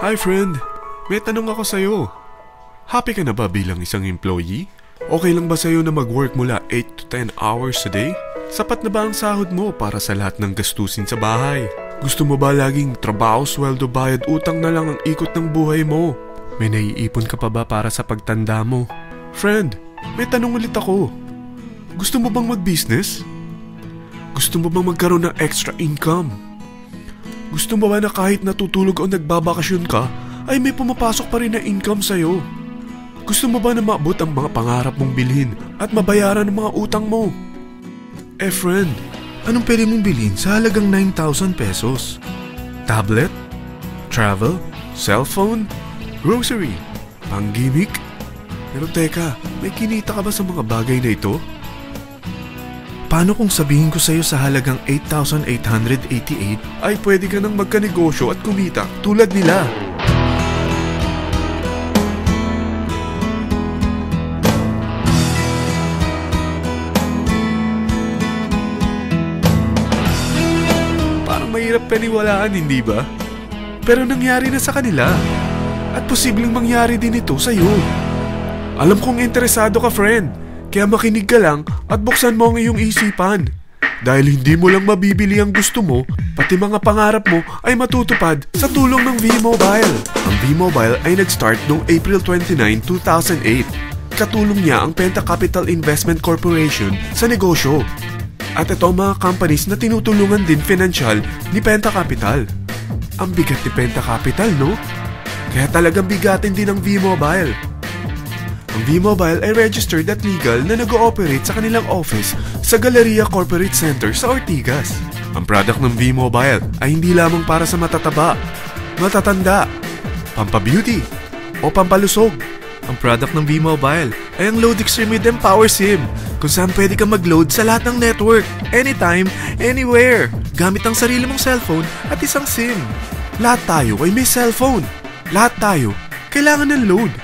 Hi friend, may tanong ako sa'yo. Happy ka na ba bilang isang employee? Okay lang ba sa'yo na mag-work mula 8 to 10 hours a day? Sapat na ba ang sahod mo para sa lahat ng gastusin sa bahay? Gusto mo ba laging trabaho, sweldo, bayad, utang na lang ang ikot ng buhay mo? May naiipon ka pa ba para sa pagtanda mo? Friend, may tanong ulit ako. Gusto mo bang mag-business? Gusto mo bang magkaroon ng extra income? Gusto mo ba na kahit natutulog o nagbabakasyon ka, ay may pumapasok pa rin na income sa'yo? Gusto mo ba na maabot ang mga pangarap mong bilhin at mabayaran ang mga utang mo? Eh friend, anong pwede mong bilhin sa halagang 9,000 pesos? Tablet? Travel? Cellphone? Grocery? Pang-gimmick? Pero teka, may kinita ka ba sa mga bagay na ito? Paano kung sabihin ko sa'yo sa halagang 8,888 ay pwede ka nang magkanegosyo at kumita tulad nila? Parang mahirap paniwalaan, hindi ba? Pero nangyari na sa kanila. At posibleng mangyari din ito sa'yo. Alam kong interesado ka, friend. Kaya makinig ka lang at buksan mo ang iyong isipan. Dahil hindi mo lang mabibili ang gusto mo, pati mga pangarap mo ay matutupad sa tulong ng V-Mobile. Ang V-Mobile ay nag-start noong April 29, 2008. Katulong niya ang Penta Capital Investment Corporation sa negosyo. At ito ang mga companies na tinutulungan din financial ni Penta Capital. Ang bigat ni Penta Capital, no? Kaya talagang bigatin din ang V-Mobile. Ang V-Mobile ay registered at legal na nag-ooperate sa kanilang office sa Galleria Corporate Center sa Ortigas. Ang product ng V-Mobile ay hindi lamang para sa matataba, matatanda, pampabeauty, o pampalusog. Ang product ng V-Mobile ay ang Load Extreme with Empower SIM, kung saan pwede kang mag-load sa lahat ng network, anytime, anywhere, gamit ang sarili mong cellphone at isang SIM. Lahat tayo ay may cellphone. Lahat tayo kailangan ng load.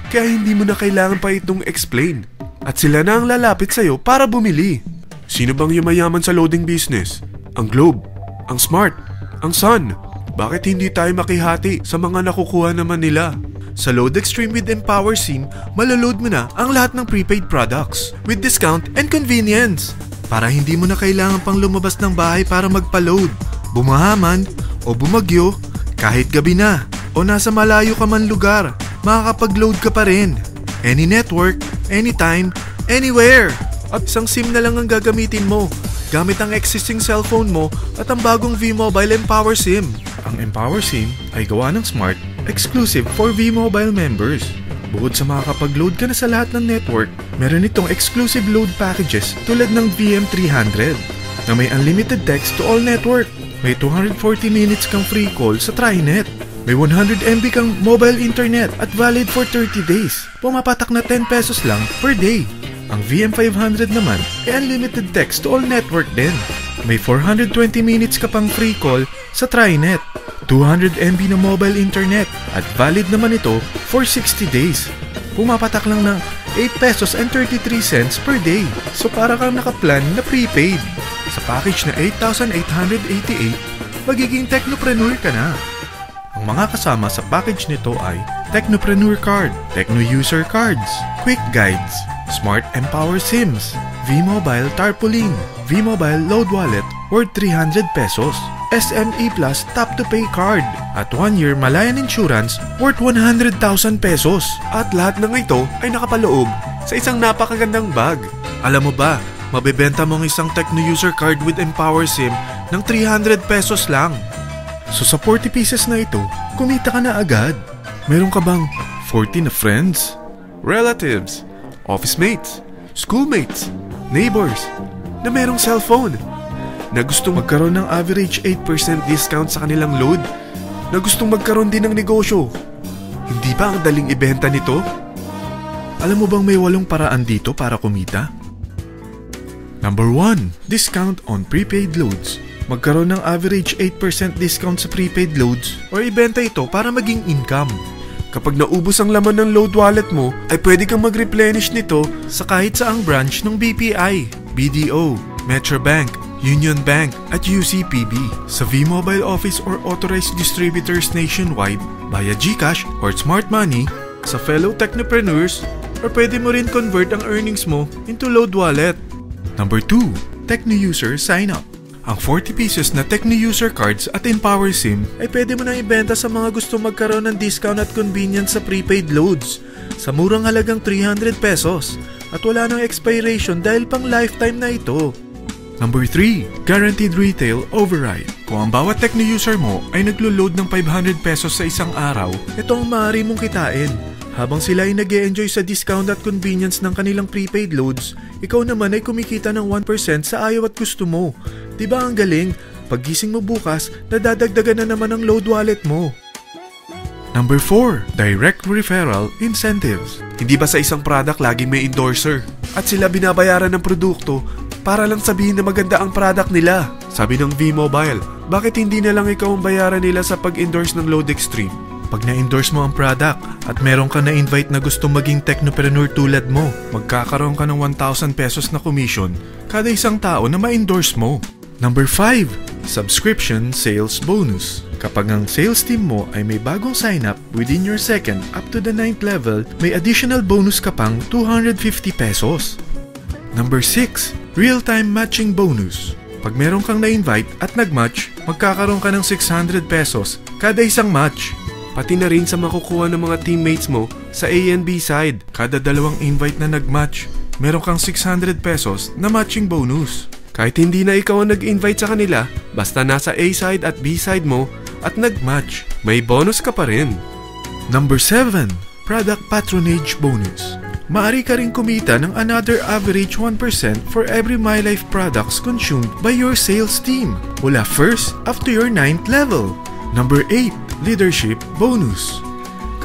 Kaya hindi mo na kailangan pa itong explain. At sila na ang lalapit sa'yo para bumili. Sino bang yumayaman sa loading business? Ang Globe, ang Smart, ang Sun. Bakit hindi tayo makihati sa mga nakukuha naman nila? Sa Load Extreme with Empower SIM, malaload mo na ang lahat ng prepaid products with discount and convenience. Para hindi mo na kailangan pang lumabas ng bahay para magpa-load. Bumahaman o bumagyo, kahit gabi na o nasa malayo ka man lugar, makakapag-load ka pa rin. Any network, anytime, anywhere. At isang SIM na lang ang gagamitin mo, gamit ang existing cellphone mo at ang bagong V-Mobile Empower SIM. Ang Empower SIM ay gawa ng Smart, exclusive for V-Mobile members. Bukod sa makakapag-load ka na sa lahat ng network, meron itong exclusive load packages tulad ng VM300 na may unlimited text to all network. May 240 minutes kang free call sa TriNet. May 100 MB kang mobile internet at valid for 30 days. Pumapatak na 10 pesos lang per day. Ang VM500 naman ay unlimited text to all network din. May 420 minutes ka pang free call sa TriNet. 200 MB na mobile internet at valid naman ito for 60 days. Pumapatak lang ng 8 pesos and 33 cents per day. So para kang nakaplan na prepaid. Sa package na 8,888, magiging technopreneur ka na. Ang mga kasama sa package nito ay Technopreneur Card, Techno User Cards, Quick Guides, Smart Empower SIMs, V-Mobile Tarpaulin, V-Mobile Load Wallet worth 300 pesos, SME Plus Tap to Pay Card, at 1-year Malayan Insurance worth 100,000 pesos. At lahat ng ito ay nakapaloob sa isang napakagandang bag. Alam mo ba, mabebenta mo ang isang Techno User Card with Empower SIM ng 300 pesos lang. So sa 40 pieces na ito, kumita ka na agad. Meron ka bang 40 na friends, relatives, office mates, schoolmates, neighbors na merong cellphone, na gustong magkaroon ng average 8% discount sa kanilang load, na gustong magkaroon din ng negosyo? Hindi ba ang daling ibenta nito? Alam mo bang may 8 paraan dito para kumita? Number 1, discount on prepaid loads. Magkaroon ng average 8% discount sa prepaid loads o ibenta ito para maging income. Kapag naubos ang laman ng load wallet mo, ay pwede kang mag-replenish nito sa kahit saang branch ng BPI, BDO, Metrobank, Union Bank at UCPB. Sa V-Mobile office or authorized distributors nationwide, via GCash or Smart Money, sa fellow technopreneurs, or pwede mo rin convert ang earnings mo into load wallet. Number 2, Techno-User Sign Up. Ang 40 pesos na Techno-User cards at Empower SIM ay pwede mo na ibenta sa mga gusto magkaroon ng discount at convenience sa prepaid loads sa murang halagang 300 pesos at wala nang expiration dahil pang lifetime na ito. Number 3, Guaranteed Retail Override. Kung ang bawat Techno-User mo ay naglo-load ng 500 pesos sa isang araw, ito ang maaari mong kitain. Habang sila ay nag-e-enjoy sa discount at convenience ng kanilang prepaid loads, ikaw naman ay kumikita ng 1% sa ayaw at gusto mo. Diba ang galing? Paggising mo bukas, nadadagdagan na naman ang load wallet mo. Number 4, Direct Referral Incentives. Hindi ba sa isang product laging may endorser? At sila binabayaran ng produkto para lang sabihin na maganda ang product nila. Sabi ng V-Mobile, bakit hindi na lang ikaw ang bayaran nila sa pag-endorse ng Load Extreme? Pag na-endorse mo ang product at meron ka na-invite na gusto maging technopreneur tulad mo, magkakaroon ka ng 1,000 pesos na commission kada isang tao na ma-endorse mo. Number 5, Subscription Sales Bonus. Kapag ang sales team mo ay may bagong sign-up within your second up to the 9th level, may additional bonus ka pang 250 pesos. Number 6, Real-Time Matching Bonus. Pag meron kang na-invite at nag-match, magkakaroon ka ng 600 pesos kada isang match. Pati na rin sa makukuha ng mga teammates mo sa A and B side. Kada dalawang invite na nag-match, meron kang 600 pesos na matching bonus. Kahit hindi na ikaw ang nag-invite sa kanila, basta nasa A side at B side mo at nag-match, may bonus ka pa rin. Number 7, Product Patronage Bonus. Maaari ka rin kumita ng another average 1% for every MyLife products consumed by your sales team mula 1st up to your 9th level. Number 8, Leadership Bonus.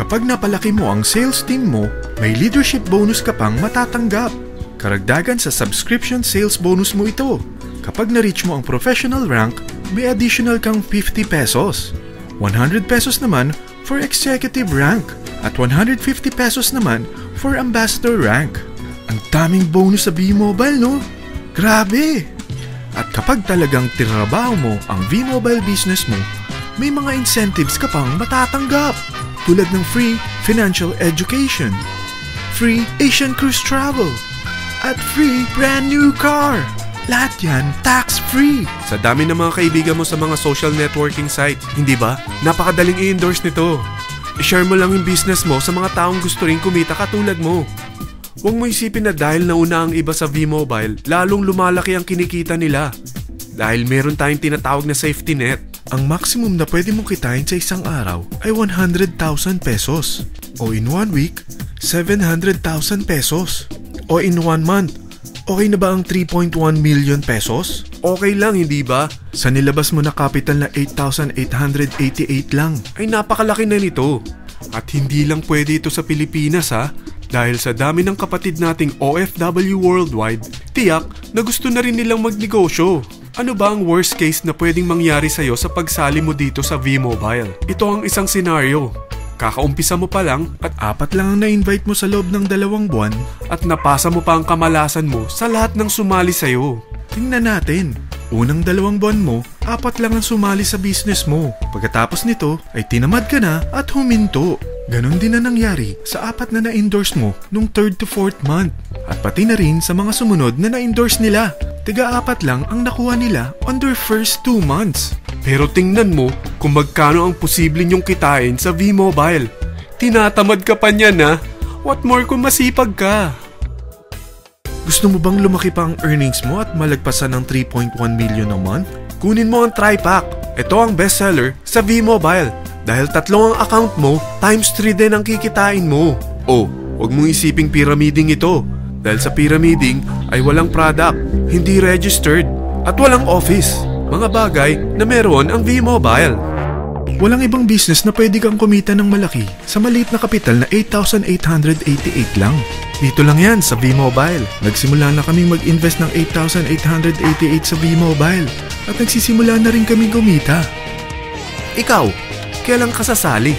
Kapag napalaki mo ang sales team mo, may leadership bonus ka pang matatanggap. Karagdagan sa subscription sales bonus mo ito. Kapag na-reach mo ang professional rank, may additional kang 50 pesos. 100 pesos naman for executive rank at 150 pesos naman for ambassador rank. Ang daming bonus sa V-Mobile, no? Grabe! At kapag talagang tinrabaho mo ang V-Mobile business mo, may mga incentives ka pang matatanggap tulad ng free financial education, free Asian cruise travel, at free brand new car. Lahat yan tax-free. Sa dami ng mga kaibigan mo sa mga social networking site, hindi ba? Napakadaling i-endorse nito. I-share mo lang yung business mo sa mga taong gusto rin kumita katulad mo. Huwag mo isipin na dahil nauna ang iba sa V-Mobile, lalong lumalaki ang kinikita nila. Dahil meron tayong tinatawag na safety net. Ang maximum na pwede mong kitain sa isang araw ay 100,000 pesos. O in 1 week, 700,000 pesos. O in 1 month, okay na ba ang 3.1 million pesos? Okay lang, hindi ba? Sa nilabas mo na capital na 8,888 lang, ay napakalaki na nito. At hindi lang pwede ito sa Pilipinas ha, dahil sa dami ng kapatid nating OFW worldwide, tiyak na gusto na rin nilang magnegosyo. Ano ba ang worst case na pwedeng mangyari sa'yo sa pagsali mo dito sa V-Mobile? Ito ang isang senaryo. Kakaumpisa mo pa lang at 4 lang ang na-invite mo sa loob ng 2 buwan at napasa mo pa ang kamalasan mo sa lahat ng sumali sa'yo. Tingnan natin. Unang 2 buwan mo, 4 lang ang sumali sa business mo. Pagkatapos nito ay tinamad ka na at huminto. Ganon din na nangyari sa 4 na na-endorse mo nung 3rd to 4th month. At pati na rin sa mga sumunod na na-endorse nila. Tiga-4 lang ang nakuha nila on their first 2 months. Pero tingnan mo kung magkano ang posible nyong kitain sa V-Mobile. Tinatamad ka pa niyan ha? What more kung masipag ka? Gusto mo bang lumaki pa ang earnings mo at malagpasan ng 3.1 million a month? Kunin mo ang TriPack. Ito ang bestseller sa V-Mobile. Dahil 3 ang account mo, times 3 din ang kikitain mo. Oh, huwag mong isiping pyramiding ito. Dahil sa pyramiding ay walang product, hindi registered, at walang office. Mga bagay na meron ang V-Mobile. Walang ibang business na pwede kang kumita ng malaki sa maliit na kapital na 8,888 lang. Dito lang yan sa V-Mobile. Nagsimula na kaming mag-invest ng 8,888 sa V-Mobile at nagsisimula na rin kaming kumita. Ikaw, kailan ka sasali?